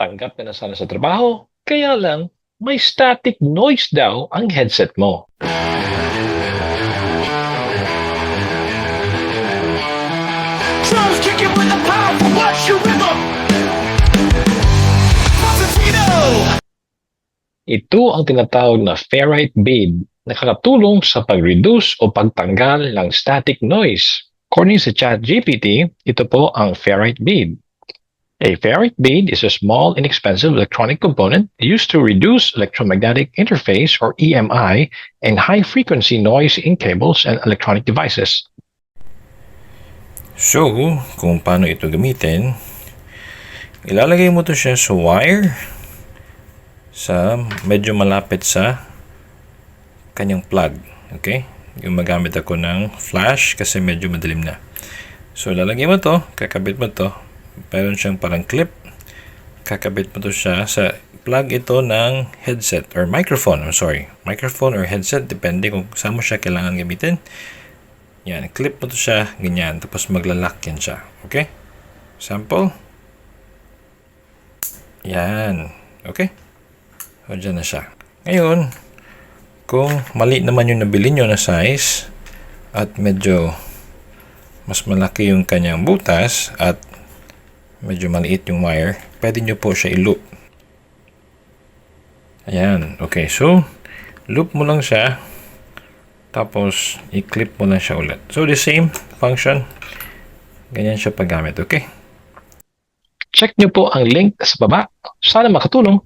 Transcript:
Tanggap ka na sana sa trabaho, kaya lang may static noise daw ang headset mo. Drums kicking with the powerful watch your rhythm. Positino. Ito ang tinatawag na ferrite bead, nakakatulong sa pag-reduce o pagtanggal ng static noise. According sa ChatGPT, ito po ang ferrite bead. A ferrite bead is a small, inexpensive electronic component used to reduce electromagnetic interface or EMI and high-frequency noise in cables and electronic devices. So, kung paano ito gamitin, ilalagay mo to siya sa wire sa medyo malapit sa kanyang plug. Okay? Yung magamit ako ng flash kasi medyo madilim na. So, ilalagay mo to, kakabit mo to. Meron siyang parang clip. Kakabit mo to siya sa plug ito ng headset or microphone. Microphone or headset, depende kung saan mo siya kailangan gamitin. Yan, clip mo to siya, ganyan. Tapos maglalak yan siya. Okay? Sample. Yan. Okay? O, dyan na siya. Ngayon, kung mali naman yung nabili nyo na size at medyo mas malaki yung kanyang butas at medyo maliit yung wire, pwede nyo po siya i-loop. Ayan. Okay, so loop mo lang siya. Tapos, i-clip mo lang siya ulit. So, the same function. Ganyan siya paggamit, okay? Check nyo po ang link sa baba. Sana makatulong.